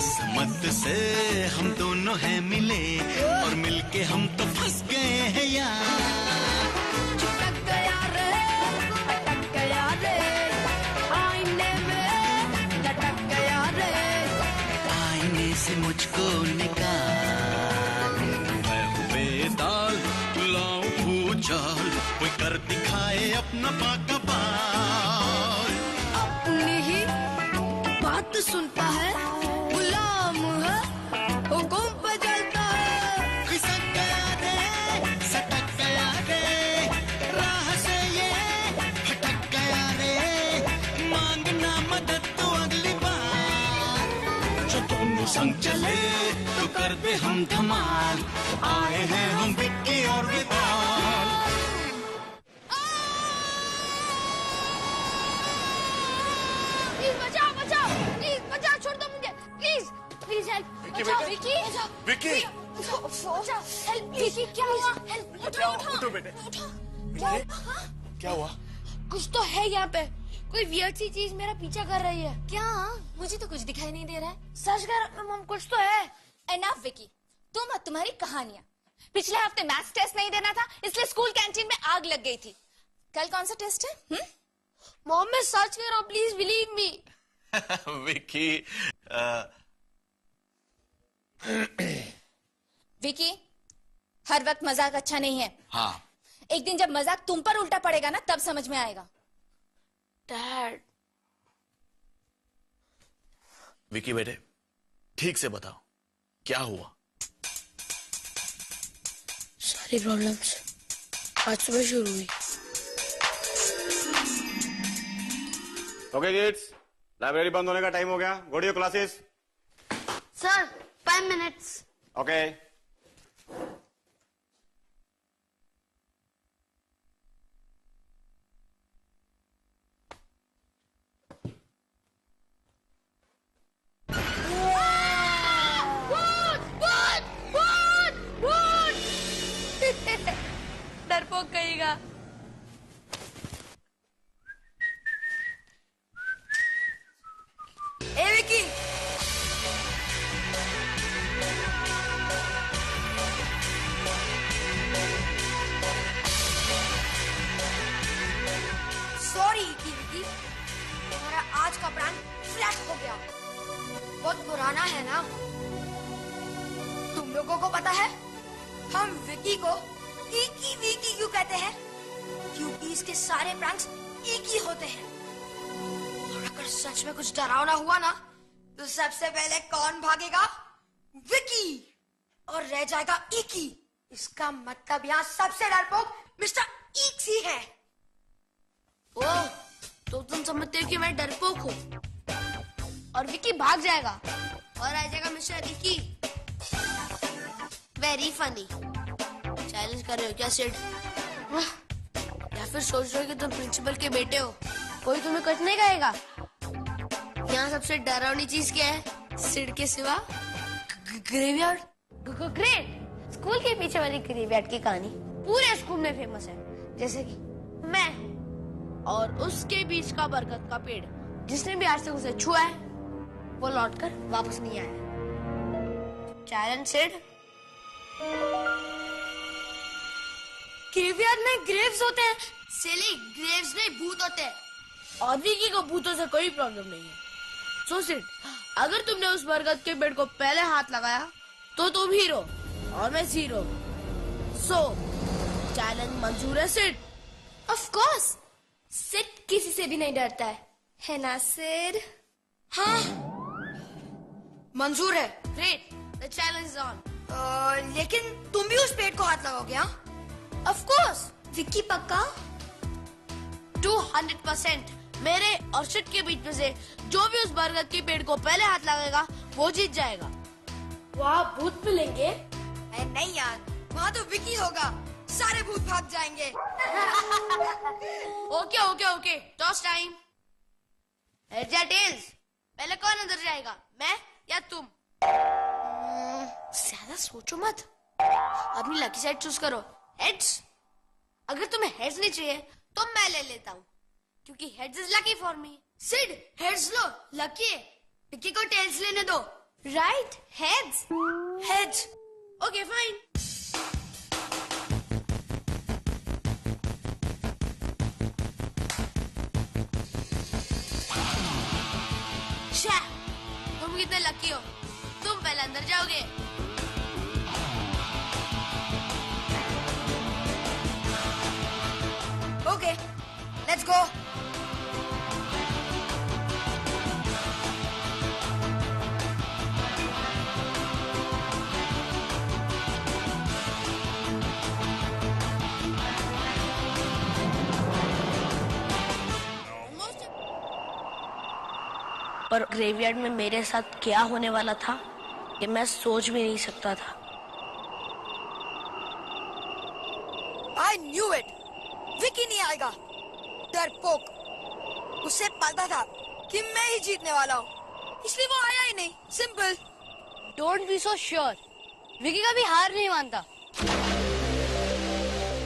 किस्मत से हम दोनों हैं मिले और मिलके हम तो फंस गए हैं यार। चिपक गया रे, अटक गया रे, आईने में लटक गया रे, आईने से मुझको निकाल। मैं हूँ बेदाल, लाऊं भूचाल, कोई कर दिखाए अपना बाका बाल। अपनी ही बात सुनता है, गुलाम है, हुकुम पे चलता है। खिसक गया रे, सटक गया रे, राह से ये भटक गया रे, मांगना मदद तो अगली बार। जो दोनों संग चले तो कर दे हम धमाल, आए हैं हम विक्की और विशाल। बचाओ बचाओ, प्लीज बचाओ, छोड़ दो मुझे, प्लीज प्लीज हेल्प, बचाओ विकी, विक्की हेल्प विकी, क्या हुआ? हेल्प, उठो बेटे। क्या हुआ? कुछ तो है यहाँ पे, कोई वियर्ड सी चीज मेरा पीछा कर रही है। क्या? मुझे तो कुछ दिखाई नहीं दे रहा है। सच कर मम, कुछ तो है। एनफ विकी, तुम और तुम्हारी कहानियां। पिछले हफ्ते मैथ्स टेस्ट नहीं देना था, इसलिए स्कूल कैंटीन में आग लग गई थी। कल कौन सा टेस्ट है? मॉम मैं सच कह रहा हूँ, please believe me. Vicky Vicky, हर वक्त मजाक अच्छा नहीं है। हाँ, एक दिन जब मजाक तुम पर उल्टा पड़ेगा ना, तब समझ में आएगा। डैड, विक्की बेटे ठीक से बताओ क्या हुआ? सारी प्रॉब्लम्स आज सुबह शुरू हुई। ओके किड्स, लाइब्रेरी बंद होने का टाइम हो गया। Go to your classes. Sir 5 minutes. Okay. डरपोक कहेगा। ए विकी, सॉरी विकी, हमारा आज का प्लान फ्लैट हो गया। बहुत पुराना है ना, तुम लोगों को पता है हम विकी को ईकी वीकी क्यों कहते हैं? क्योंकि इसके सारे प्रैंक्स एक ही होते हैं। और अगर सच में कुछ डरावना हुआ ना, तो सबसे पहले कौन भागेगा? विकी, और रह जाएगा ईकी। इसका मतलब यहाँ सबसे डरपोक मिस्टर ईक्स ही है। ओह, तो तुम समझते हो कि मैं डरपोक हूँ और विकी भाग जाएगा और आ जाएगा मिस्टर ईकी। Very funny. चैलेंज कर रहे हो क्या सिड? या फिर सोच रहे हो कि तुम प्रिंसिपल के बेटे हो, कोई तुम्हें कुछ नहीं कहेगा? यहाँ सबसे डरावनी चीज क्या है सिड के सिवा? ग्रेवयार्ड। ग्रेट। स्कूल के पीछे वाली ग्रेवयार्ड की कहानी पूरे स्कूल में फेमस है, जैसे कि मैं और उसके बीच का बरगद का पेड़। जिसने भी आज तक उसे छुआ है वो लौटकर वापस नहीं आया। चैलेंज सिड। ग्रेवयार्ड में ग्रेव्स होते हैं। सिली, ग्रेव्स में भूत होते हैं। और विकी को भूतों से कोई प्रॉब्लम नहीं है। सो सिड, अगर तुमने उस बरगद के पेड़ को पहले हाथ लगाया तो तुम हीरो और मैं जीरो। सो चैलेंज मंजूर है सिड? ऑफ कोर्स, सिड किसी से भी नहीं डरता है ना सिड? हाँ, मंजूर है। Great, the challenge is on. लेकिन तुम भी उस पेड़ को हाथ लगाओगे? हाँ, ऑफ कोर्स। विक्की पक्का? 200%। मेरे और सिड के बीच में से जो भी उस बरगद के पेड़ को पहले हाथ लगाएगा वो जीत जाएगा। वहाँ भूत मिलेंगे? नहीं यार, वहाँ तो विक्की होगा, सारे भूत भाग जाएंगे। Okay okay okay, toss time. Heads या टेल्स? पहले कौन अंदर जाएगा, मैं या तुम? ज्यादा सोचो मत, अपनी लकी साइड चूज करो। हेड्स? अगर तुम्हें हेड्स नहीं चाहिए तो मैं ले लेता हूँ, क्योंकि heads is lucky for me. Sid, heads लो, लकी है। विक्की को टेल्स लेने दो। Right, heads. Heads. Okay, fine. शा, तुम कितने लकी हो। तुम पहले अंदर जाओगे। Okay, let's go. पर ग्रेवयार्ड में मेरे साथ क्या होने वाला था ये मैं सोच भी नहीं सकता था। I knew it. विकी नहीं आएगा। डरपोक। उसे पता था कि मैं ही जीतने वाला हूँ, इसलिए वो आया ही नहीं। Simple. Don't be so sure. Vicky कभी हार नहीं मानता।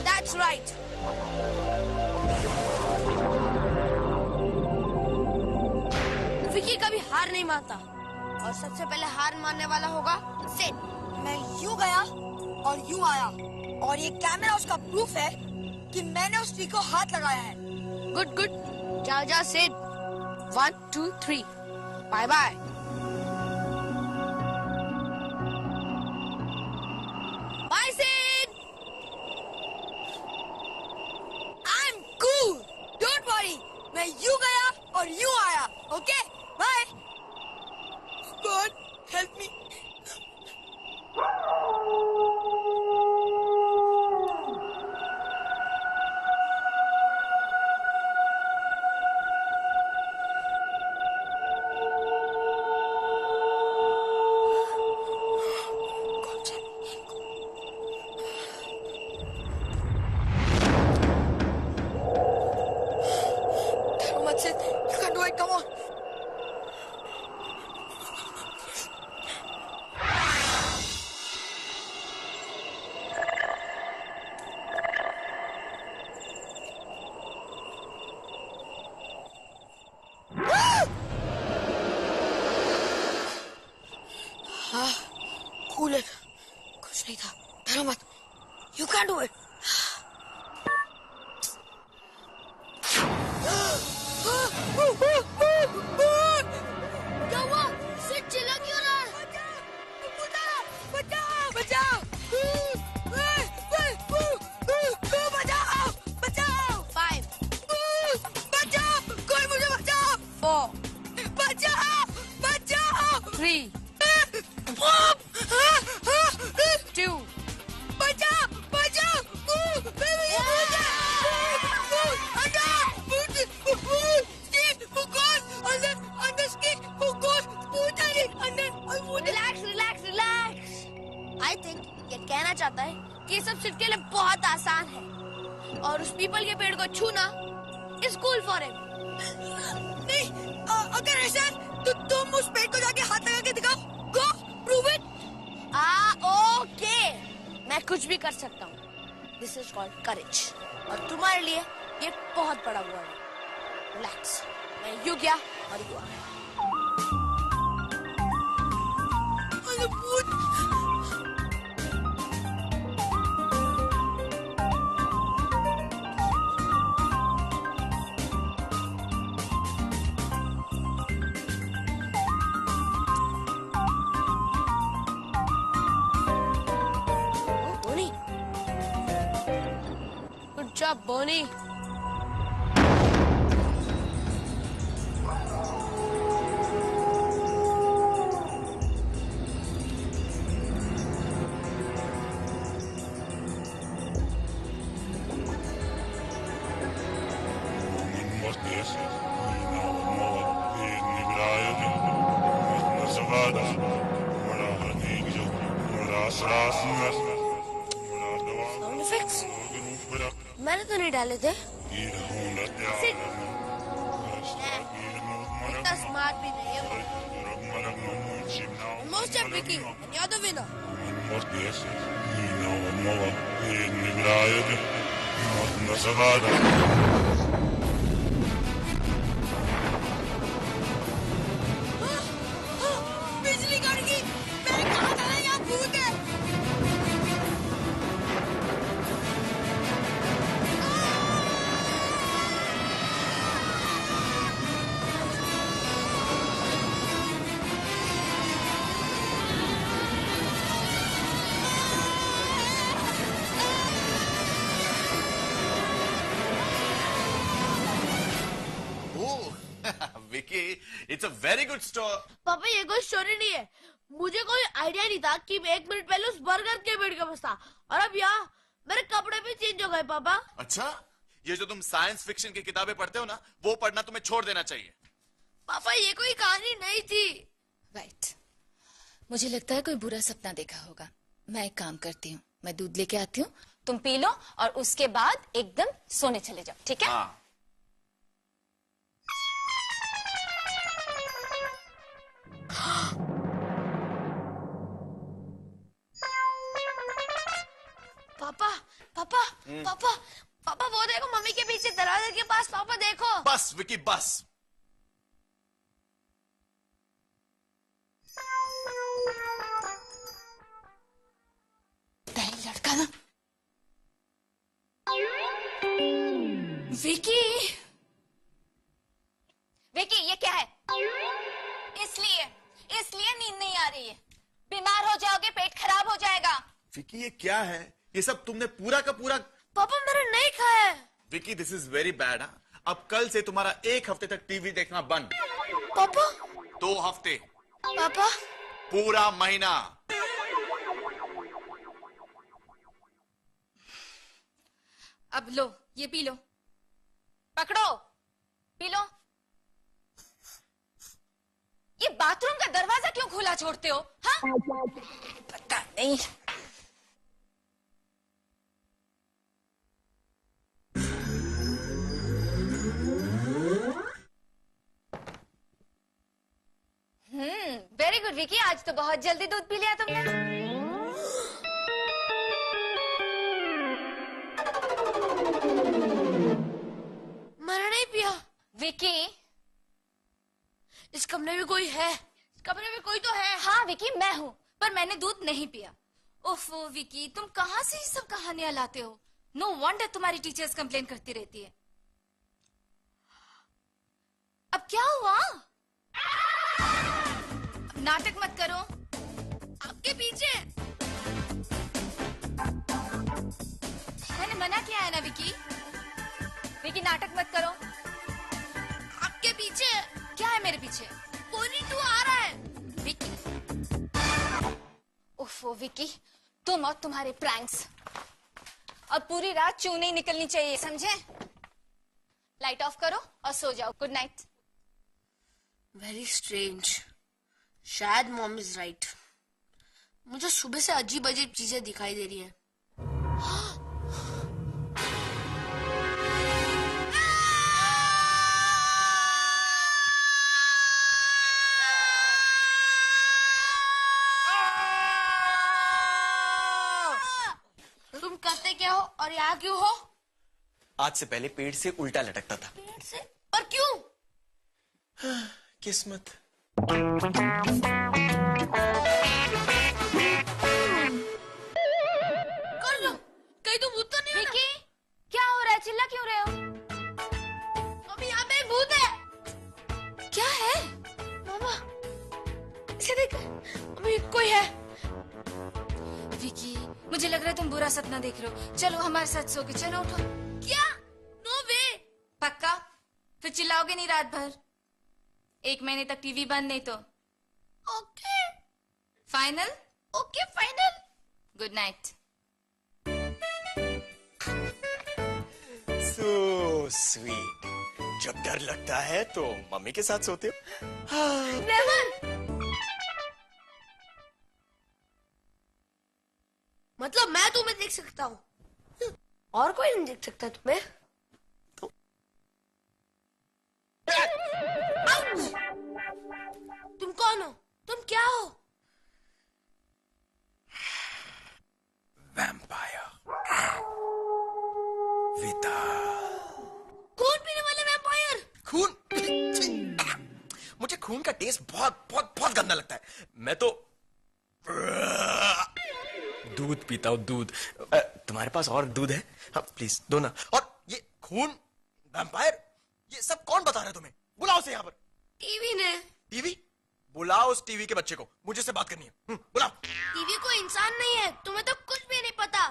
That's right. विकी कभी हार नहीं मानता और सबसे पहले हार मानने वाला होगा सिड। मैं यूं गया और यूं आया, और ये कैमरा उसका प्रूफ है कि मैंने उस ट्री को हाथ लगाया है। Good good. जा जा Sid. 1 2 3 bye bye. Bye Sid. I'm cool. Don't worry. मैं यूं गया और यूं आया। Okay? Bye. God, help me. That's it. You can do it. Come on. Cool it. कुछ नहीं था। डरो मत। You can do it. क्या हुआ? सिड चिल्ला क्यों रहा है? बचाओ! बचाओ! बचाओ! बचाओ! 5 बचाओ! कोई मुझे बचाओ! 4 बचाओ! बचाओ! 3 2 बचाओ! बचाओ! Relax relax relax. I think ये कहना चाहता है कि ये सब सिड के लिए बहुत आसान है और उस पीपल के पेड़ को छूना इज कूल फॉर हिम। नहीं, अगर ऐसा है तो तुम उस पेड़ को जाके हाथ लगा के दिखाओ। गो प्रूव इट। ओके, मैं कुछ भी कर सकता हूँ। दिस इज कॉल्ड करेज और तुम्हारे लिए ये बहुत बड़ा वर्ड है। रिलैक्स। मैं यू गया और यू आया। बोनी, गुड जॉब बोनी। साउंड इफेक्ट्स मैंने तो नहीं डाले थे। इतना स्मार्ट भी नहीं है वो। Almost at Vicky, and you're the winner. बिजली कट गई। It's a very good story. पापा ये कोई स्टोरी नहीं है। मुझे कोई आइडिया नहीं था कि मैं 1 मिनट पहले उस बर्गर के बेड के पास था और अब यहाँ मेरे कपड़े भी चेंज हो गए। पापा अच्छा, ये जो तुम साइंस फिक्शन की किताबें पढ़ते हो ना, वो पढ़ना तुम्हें छोड़ देना चाहिए। पापा ये कोई कहानी नहीं थी। राइट, मुझे लगता है कोई बुरा सपना देखा होगा। मैं एक काम करती हूँ, मैं दूध लेके आती हूँ, तुम पी लो और उसके बाद एकदम सोने चले जाओ, ठीक है? हाँ। पापा पापा पापा पापा वो देखो मम्मी के पीछे दरवाजे के पास। पापा देखो। बस विकी बस। पहले लड़का ना। विकी, विकी ये क्या है? इसलिए नींद नहीं आ रही है। बीमार हो जाओगे, पेट खराब हो जाएगा। विकी ये क्या है? ये सब तुमने पूरा का पूरा। पापा मैंने नहीं खाया है। Vicky this is very bad. अब कल से तुम्हारा 1 हफ्ते तक टीवी देखना बंद। पापा 2 हफ्ते। पापा पूरा महीना। अब लो, ये पी लो, पकड़ो, पी लो। ये बाथरूम का दरवाजा क्यों खुला छोड़ते हो? हाँ, पता नहीं। वेरी गुड विकी, आज तो बहुत जल्दी दूध पी लिया तुमने। मैंने नहीं पिया। विकी, इस कमरे में कोई है। इस कमरे में कोई तो है। हाँ विकी मैं हूँ, पर मैंने दूध नहीं पिया। ओफो विकी, तुम कहाँ से ये सब कहानियां लाते हो? नो वंडर तुम्हारी टीचर्स कंप्लेन करती रहती है। अब क्या हुआ? अब नाटक मत करो। आपके पीछे। मैंने मना किया है ना विकी। विकी नाटक मत करो। आपके पीछे। क्या है मेरे पीछे? कोनी तू आ रहा है। विकी, ओफो विकी, तुम और तुम्हारे प्रैंक्स। अब पूरी रात चूं नहीं निकलनी चाहिए, समझे? लाइट ऑफ करो और सो जाओ। Good night. Very strange. शायद मॉम इज राइट। मुझे सुबह से अजीब अजीब चीजें दिखाई दे रही हैं। तुम करते क्या हो और यहाँ क्यों हो? आज से पहले पेड़ से उल्टा लटकता था। पेड़ से? और क्यों? किस्मत। कर लो, कहीं तो भूत तो नहीं हो ना? विकी, क्या हो रहा है? चिल्ला क्यों रहे हो? अभी यहाँ पे एक भूत है। क्या है? मामा, इसे देख। अभी कोई है। विकी, मुझे लग रहा है तुम बुरा सपना देख रहे हो। चलो हमारे साथ सो के, चलो उठो। क्या? नो वे। पक्का? फिर चिल्लाओगे नहीं रात भर? 1 महीने तक टीवी बंद, नहीं तो okay. Final? Okay final. Good night. So sweet. जब डर लगता है तो मम्मी के साथ सोते हो। नेवर। मतलब मैं तुम्हें देख सकता हूँ और कोई नहीं देख सकता तुम्हें। तो आउच! तुम कौन हो? तुम क्या हो? वैम्पायर विता। खून पीने वाले वैम्पायर। खून? मुझे खून का टेस्ट बहुत बहुत बहुत गंदा लगता है। मैं तो दूध पीता हूँ, दूध। तुम्हारे पास और दूध है? हाँ प्लीज दो ना। और ये खून, वैम्पायर, ये सब कौन बता रहा है तुम्हें? बुलाओ उसे यहाँ पर। टीवी ने। टीवी? बुलाओ उस टीवी के बच्चे को, मुझे से बात करनी है। बुलाओ। टीवी कोई इंसान नहीं है। तुम्हें तो कुछ भी नहीं पता।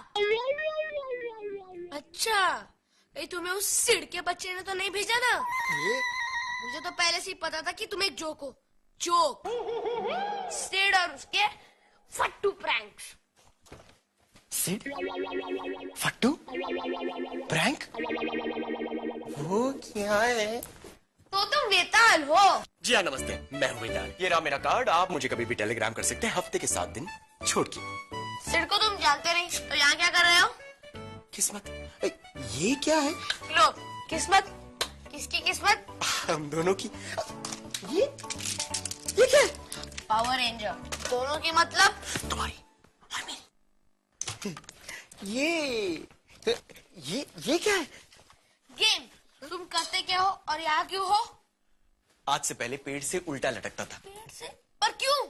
अच्छा, कहीं तुम्हें उस सिड़ के बच्चे ने तो नहीं भेजा ना? मुझे तो पहले से ही पता था कि तुम एक जोक हो। जोक। सिड और उसके फट्टू प्रैंक्स। सिड? फट्टू? प्रैंक? वो क्या है? तो तुम वेताल हो। जी हाँ, नमस्ते, मैं हूँ वेताल। ये रहा मेरा कार्ड, आप मुझे कभी भी टेलीग्राम कर सकते हैं, हफ्ते के 7 दिन छोड़ के। सिड को तुम जानते नहीं, तो यहाँ क्या कर रहे हो? किस्मत? ये क्या है? लो, किस्मत। किसकी किस्मत? हम दोनों की। ये क्या है? Power ranger. दोनों की मतलब? तुम्हारी और मेरी। ये क्या है? गेम। तुम करते क्या हो और यहाँ क्यों हो? आज से पहले पेड़ से उल्टा लटकता था। पेड़ से? पर क्यों?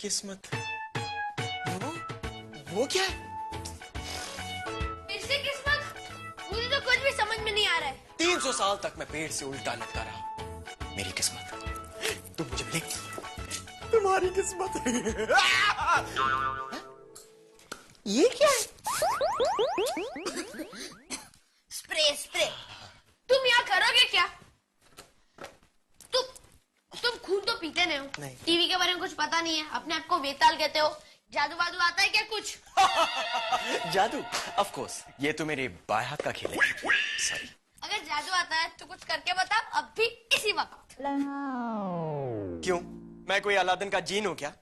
किस्मत। वो क्या है? इससे किस्मत? मुझे तो कुछ भी समझ में नहीं आ रहा है। 300 साल तक मैं पेड़ से उल्टा लटका रहा। मेरी किस्मत। तुम मुझे मिले। तुम्हारी किस्मत। ये क्या है? स्प्रे। तुम यहाँ करोगे क्या? तुम खून तो पीते नहीं हो। नहीं। टीवी के बारे में कुछ पता नहीं है। अपने आप को वेताल कहते हो। जादू वादू आता है क्या कुछ? जादू? ऑफ कोर्स, ये तो मेरे बाएं हाथ का खेल है। सॉरी। अगर जादू आता है तो कुछ करके बताओ, अब भी इसी वक्त। क्यों? मैं कोई अलादीन का जीन हूं क्या?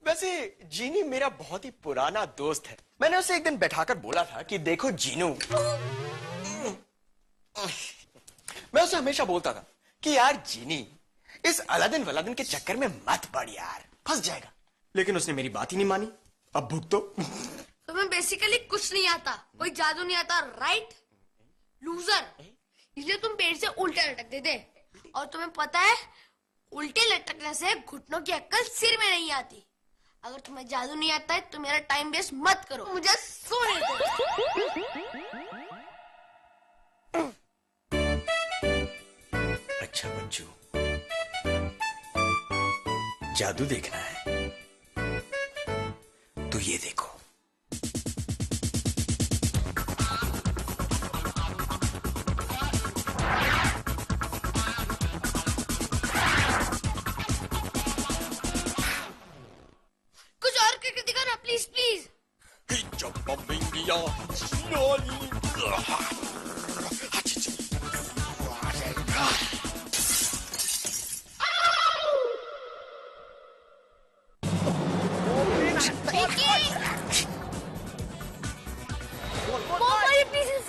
वैसे जीनी मेरा बहुत ही पुराना दोस्त है। मैंने उसे एक दिन बैठाकर बोला था कि देखो जीनू, मैं उसे हमेशा बोलता था कि यार जीनी, इस अलादीन वलादीन के चक्कर में मत पड़ यार, फंस जाएगा। लेकिन उसने मेरी बात ही नहीं मानी। अब भुगतो। तुम्हें बेसिकली कुछ नहीं आता, कोई जादू नहीं आता, राइट? लूजर। इसलिए तुम पेड़ से उल्टे लटकते थे। और तुम्हें पता है, उल्टे लटकने से घुटनों की अक्कल सिर में नहीं आती। अगर तुम्हें जादू नहीं आता है तो मेरा टाइम वेस्ट मत करो, मुझे सोने दो। अच्छा बच्चू, जादू देखना है तो ये देखो। कुछ और करके दिखा ना, प्लीज प्लीज।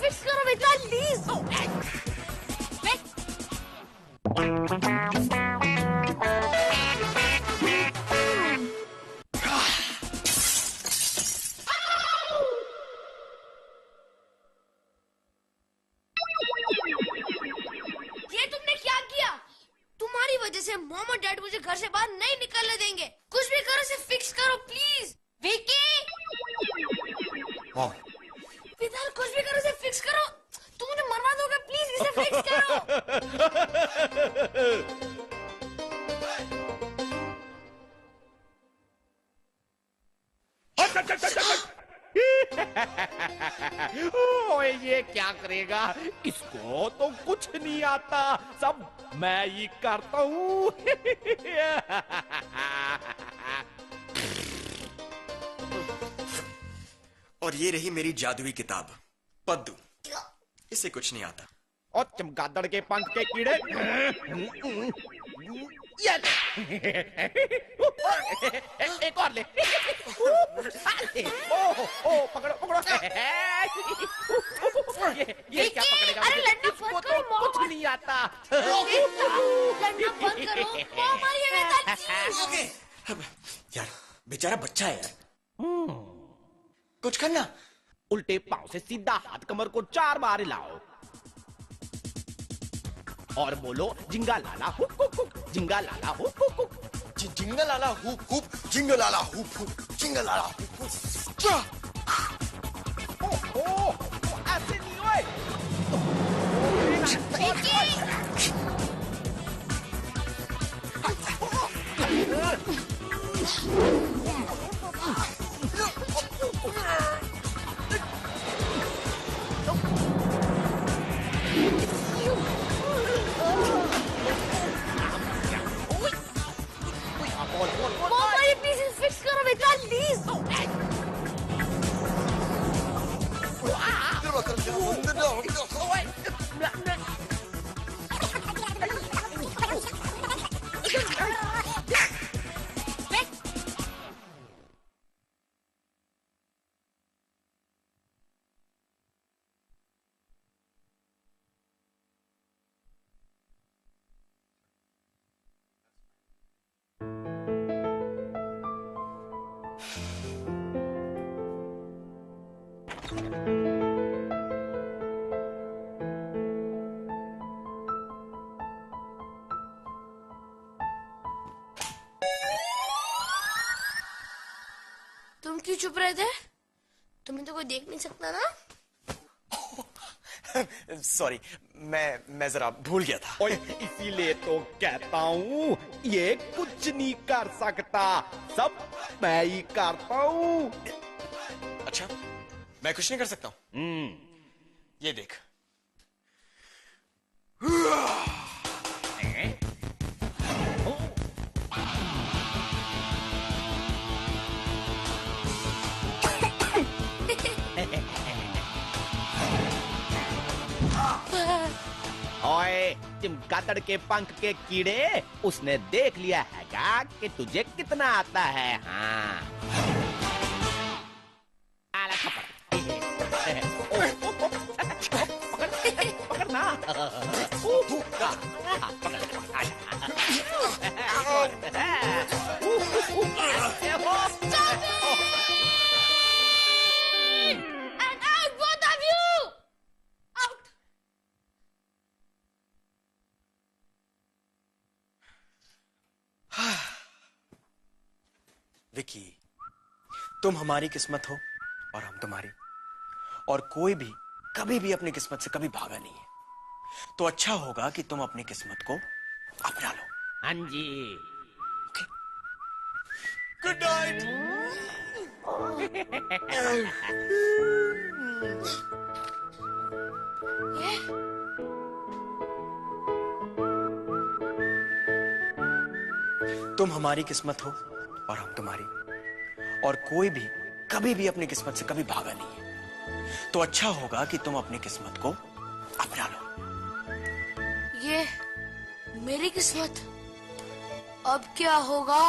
फिक्स करो बेटा, प्लीज। ये तुमने क्या किया? तुम्हारी वजह से मॉम और डैड मुझे घर से बाहर नहीं निकलने देंगे। कुछ भी करो, इसे फिक्स करो प्लीज। विकी, विदाल, कुछ भी करो, इसे फिक्स करो। तुम मुझे मरवा दोगे, प्लीज इसे फिक्स करो। ओए ये क्या करेगा? इसको तो कुछ नहीं आता, सब मैं ही करता हूँ। और ये रही मेरी जादुई किताब पद्दू। इसे कुछ नहीं आता। और चमगादड़ के पंख के कीड़े। ये ले। एक और ले। ओ पकड़ो पकड़ो। ये क्या पकड़ेगा? अरे लड़ना इसको बंद तो करो, मॉम। कुछ नहीं आता। लड़ना बंद करो, मॉम आ रही है बेटा, प्लीज। यार बेचारा बच्चा है यार, कुछ करना। उल्टे पांव से सीधा हाथ कमर को 4 बार हिलाओ और बोलो जिंगा लाला हुक हुक हुक, जिंगा लाला हुक हुक हुक। जिंगल आला हुप हुप, जिंगल आला हुप हुप, जिंगल आला हुप हुप। क्या? ओ, ऐसे नहीं ओए। बेटा प्लीज। तुम क्यों चुप रहे थे? तुम्हें तो कोई देख नहीं सकता ना। सॉरी, मैं जरा भूल गया था। ओए, इसीलिए तो कहता हूँ ये कुछ नहीं कर सकता, सब मैं ही करता हूँ। अच्छा, मैं कुछ नहीं कर सकता हूँ? ये देख। ओए, चमगादड़ के पंख के कीड़े, उसने देख लिया हैगा कि तुझे कितना आता है। हाँ, आला थप्पड़। पकड़ना। And out, both of you! Out! Vicky, तुम हमारी किस्मत हो और हम तुम्हारी, और कोई भी कभी भी अपनी किस्मत से कभी भागा नहीं है। तो अच्छा होगा कि तुम अपनी किस्मत को अपना लो। हाँ जी। Good night. तुम हमारी किस्मत हो और हम तुम्हारी, और कोई भी कभी भी अपनी किस्मत से कभी भागा नहीं है। तो अच्छा होगा कि तुम अपनी किस्मत को अपना लो। ये मेरी किस्मत, अब क्या होगा?